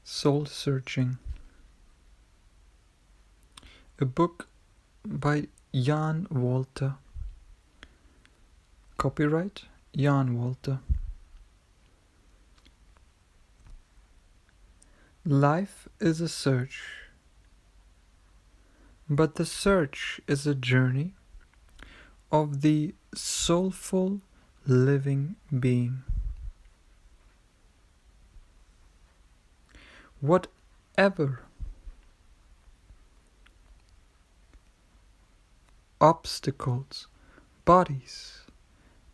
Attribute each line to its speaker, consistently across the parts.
Speaker 1: Soul Searching, a book by Jan Walter. Copyright Jan Walter. Life is a search, but the search is a journey of the soulful living being. Whatever obstacles, bodies,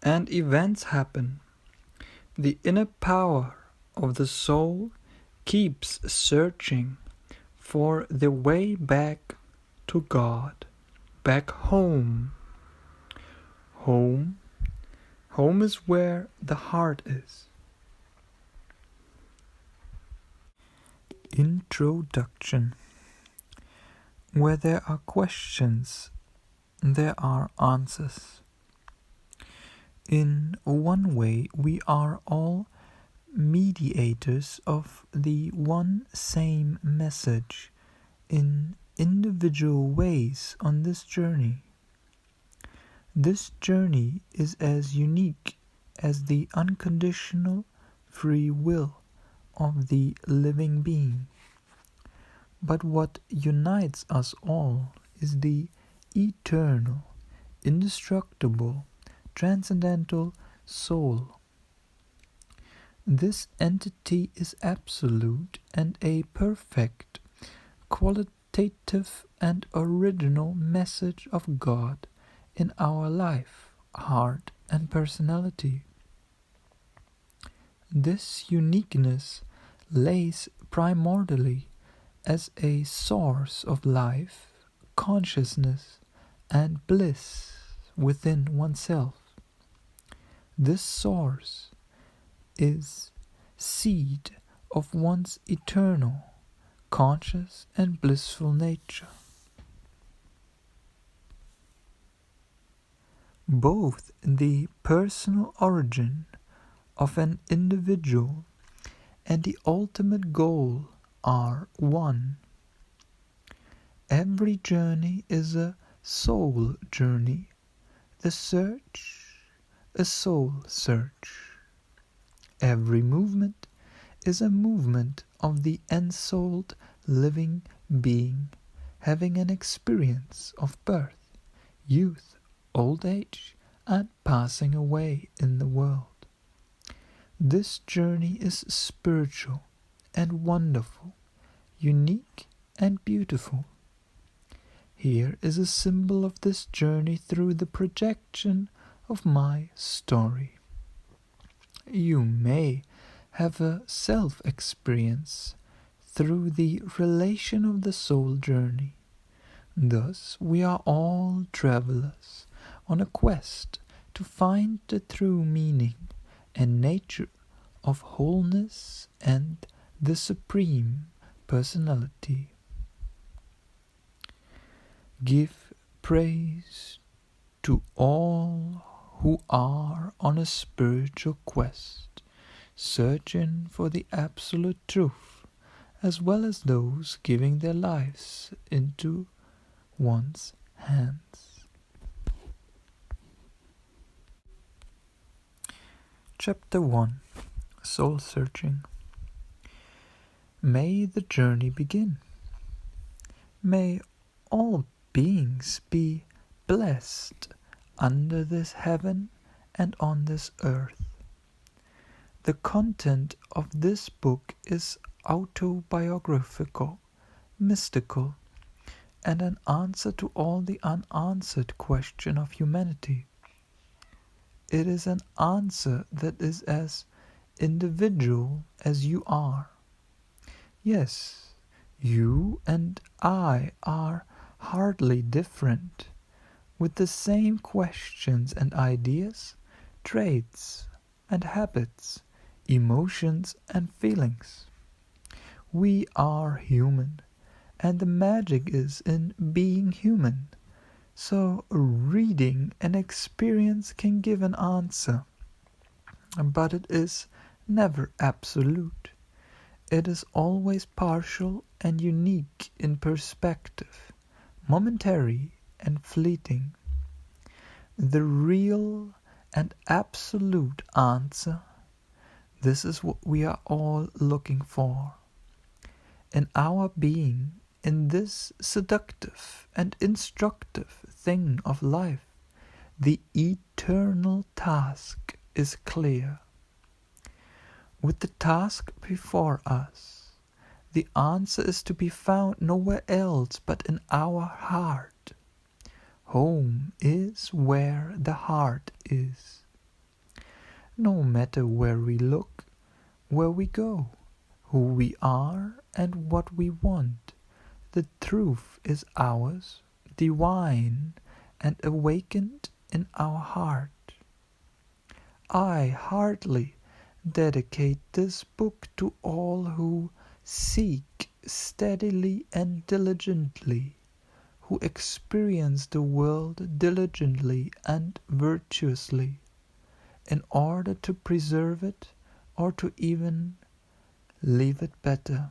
Speaker 1: and events happen, the inner power of the soul keeps searching for the way back to God, back home. Home is where the heart is. Introduction. Where there are questions, there are answers. In one way, we are all mediators of the one same message in individual ways on this journey. This journey is as unique as the unconditional free will of the living being. But what unites us all is the eternal, indestructible, transcendental soul. This entity is absolute and a perfect, qualitative and original message of God in our life, heart and personality. This uniqueness lays primordially as a source of life, consciousness, and bliss within oneself. This source is seed of one's eternal, conscious, and blissful nature. Both the personal origin of an individual and the ultimate goal are one. Every journey is a soul journey, the search a soul search. Every movement is a movement of the ensouled living being having an experience of birth, youth, old age, and passing away in the world. This journey is spiritual and wonderful, unique and beautiful. Here is a symbol of this journey through the projection of my story. You may have a self-experience through the relation of the soul journey. Thus, we are all travelers on a quest to find the true meaning and nature of wholeness and the Supreme Personality. Give praise to all who are on a spiritual quest, searching for the absolute truth, as well as those giving their lives into one's hands. Chapter 1. Soul Searching. May the journey begin. May all beings be blessed under this heaven and on this earth. The content of this book is autobiographical, mystical, and an answer to all the unanswered question of humanity. It is an answer that is as individual as you are. Yes, you and I are hardly different, with the same questions and ideas, traits and habits, emotions and feelings. We are human, and the magic is in being human. So reading an experience can give an answer, but it is never absolute. It is always partial and unique in perspective, momentary and fleeting. The real and absolute answer, this is what we are all looking for. In our being, in this seductive and instructive thing of life, the eternal task is clear. With the task before us, the answer is to be found nowhere else but in our heart. Home is where the heart is. No matter where we look, where we go, who we are and what we want, the truth is ours, divine and awakened in our heart. I heartily dedicate this book to all who seek steadily and diligently, who experience the world diligently and virtuously, in order to preserve it or to even leave it better.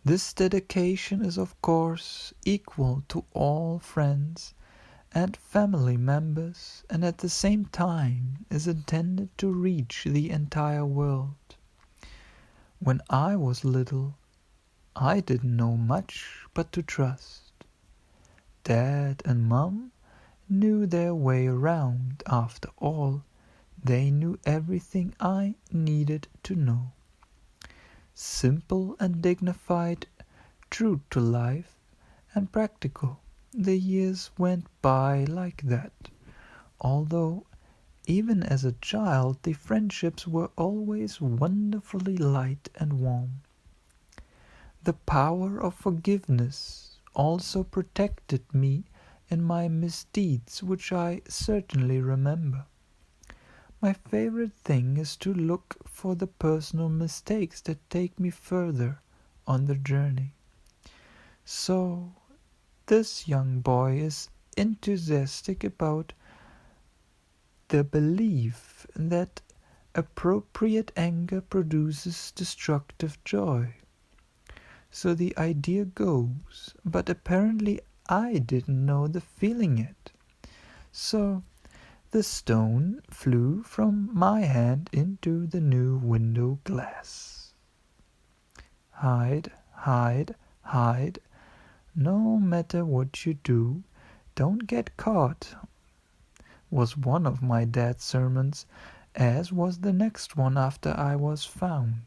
Speaker 1: This dedication is of course equal to all friends and family members, and at the same time is intended to reach the entire world. When I was little, I didn't know much but to trust. Dad and Mum knew their way around. After all, they knew everything I needed to know. Simple and dignified, true to life, and practical, the years went by like that, although even as a child the friendships were always wonderfully light and warm. The power of forgiveness also protected me in my misdeeds, which I certainly remember. My favorite thing is to look for the personal mistakes that take me further on the journey. So, this young boy is enthusiastic about the belief that appropriate anger produces destructive joy. So the idea goes, but apparently I didn't know the feeling yet. So the stone flew from my hand into the new window glass. Hide, hide, hide. No matter what you do, don't get caught, was one of my dad's sermons, as was the next one after I was found.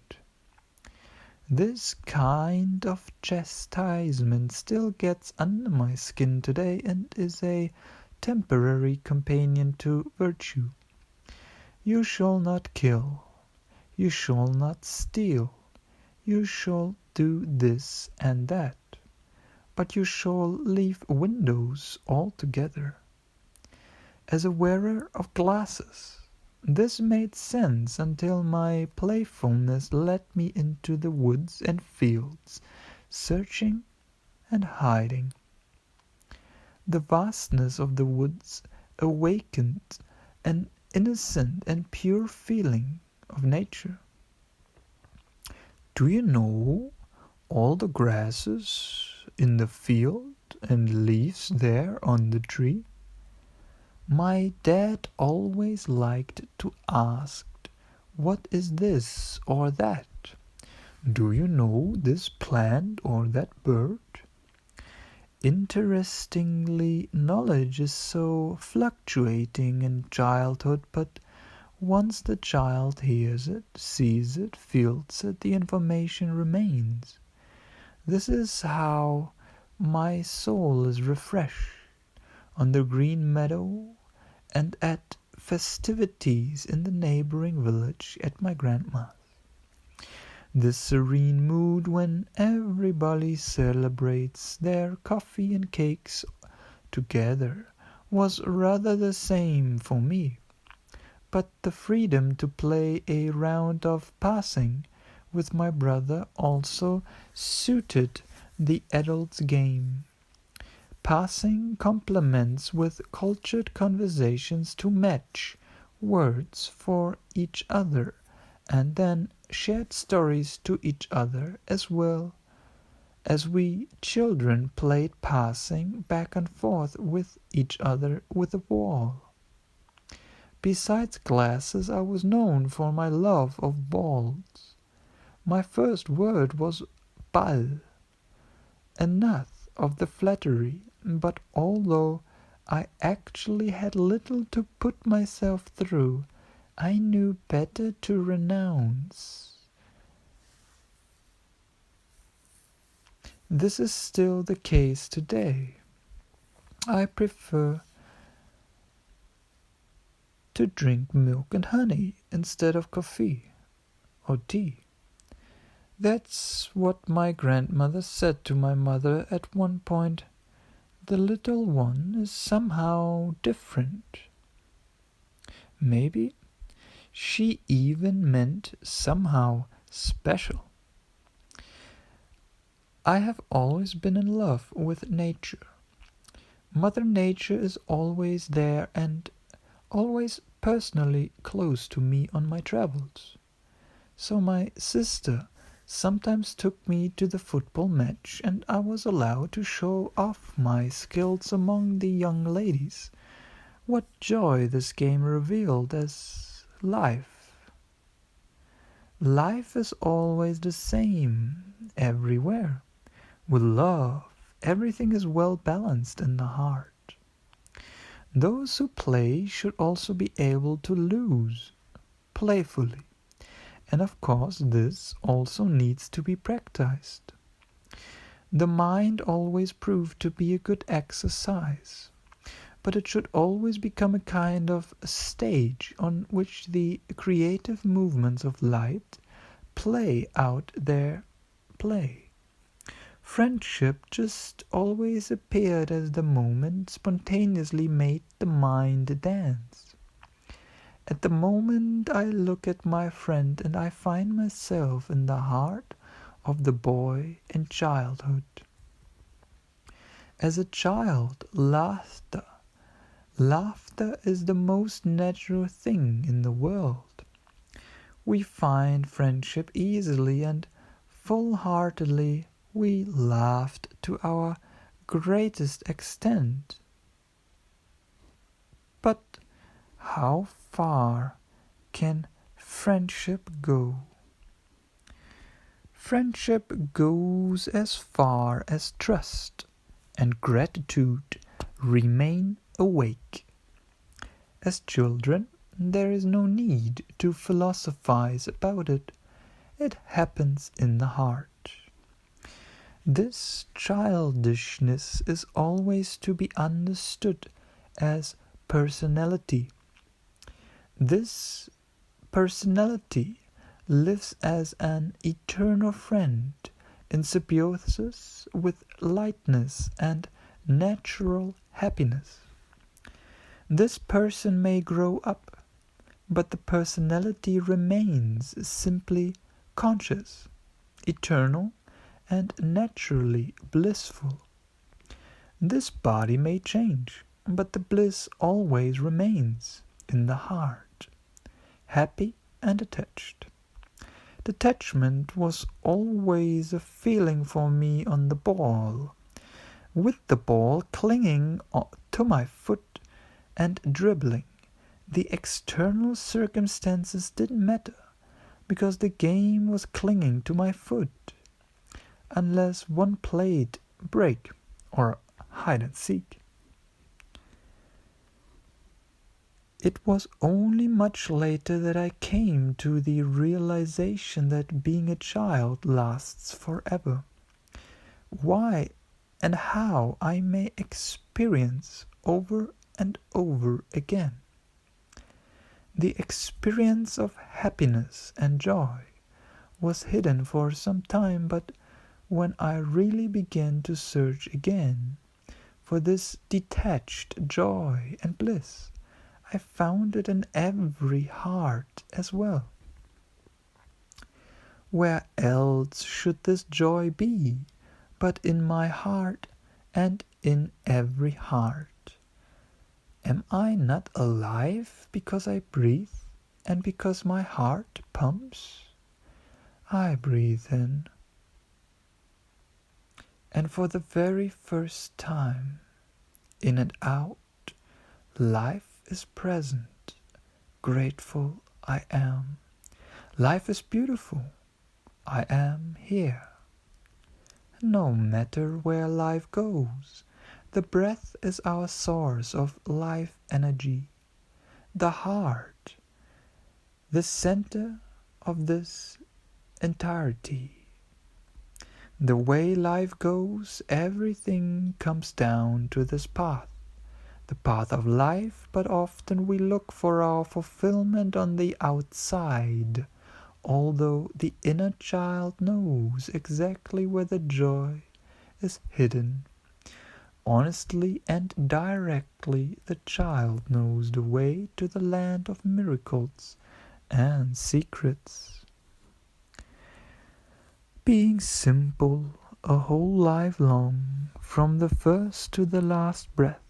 Speaker 1: This kind of chastisement still gets under my skin today and is a temporary companion to virtue. You shall not kill. You shall not steal. You shall do this and that. But you shall leave windows altogether. As a wearer of glasses, this made sense until my playfulness led me into the woods and fields, searching and hiding. The vastness of the woods awakened an innocent and pure feeling of nature. Do you know all the grasses in the field and leaves there on the tree? My dad always liked to ask, "What is this or that? Do you know this plant or that bird?" Interestingly, knowledge is so fluctuating in childhood, but once the child hears it, sees it, feels it, the information remains. This is how my soul is refreshed on the green meadow and at festivities in the neighboring village at my grandma's. This serene mood when everybody celebrates their coffee and cakes together was rather the same for me, but the freedom to play a round of passing with my brother also suited the adult's game. Passing complements with cultured conversations to match words for each other and then shared stories to each other as well as we children played passing back and forth with each other with a ball. Besides glasses, I was known for my love of balls. My first word was ball. Enough of the flattery, but although I actually had little to put myself through, I knew better to renounce. This is still the case today. I prefer to drink milk and honey instead of coffee or tea. That's what my grandmother said to my mother at one point. The little one is somehow different. Maybe she even meant somehow special. I have always been in love with nature. Mother Nature is always there and always personally close to me on my travels. So my sister sometimes took me to the football match, and I was allowed to show off my skills among the young ladies. What joy this game revealed as life. Life is always the same everywhere. With love, everything is well balanced in the heart. Those who play should also be able to lose playfully. And of course, this also needs to be practiced. The mind always proved to be a good exercise, but it should always become a kind of stage on which the creative movements of light play out their play. Friendship just always appeared as the moment spontaneously made the mind dance. At the moment I look at my friend and I find myself in the heart of the boy in childhood. As a child, laughter is the most natural thing in the world. We find friendship easily and full-heartedly. We laughed to our greatest extent. But how far can friendship go? Friendship goes as far as trust and gratitude remain awake. As children, there is no need to philosophize about it. It happens in the heart. This childishness is always to be understood as personality. This personality lives as an eternal friend in symbiosis with lightness and natural happiness. This person may grow up, but the personality remains simply conscious, eternal, and naturally blissful. This body may change, but the bliss always remains in the heart, happy and attached. Detachment was always a feeling for me on the ball, with the ball clinging to my foot and dribbling. The external circumstances didn't matter, because the game was clinging to my foot. Unless one played break or hide and seek. It was only much later that I came to the realization that being a child lasts forever. Why and how I may experience over and over again. The experience of happiness and joy was hidden for some time, but when I really began to search again for this detached joy and bliss, I found it in every heart as well. Where else should this joy be but in my heart and in every heart? Am I not alive because I breathe? And because my heart pumps, I breathe in. And for the very first time, in and out, life is present. Grateful I am. Life is beautiful. I am here. No matter where life goes, the breath is our source of life energy. The heart, the center of this entirety. The way life goes, everything comes down to this path. The path of life, but often we look for our fulfillment on the outside, although the inner child knows exactly where the joy is hidden. Honestly and directly, the child knows the way to the land of miracles and secrets. Being simple a whole life long, from the first to the last breath,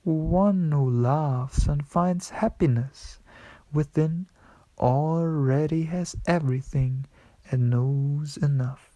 Speaker 1: one who laughs and finds happiness within already has everything and knows enough.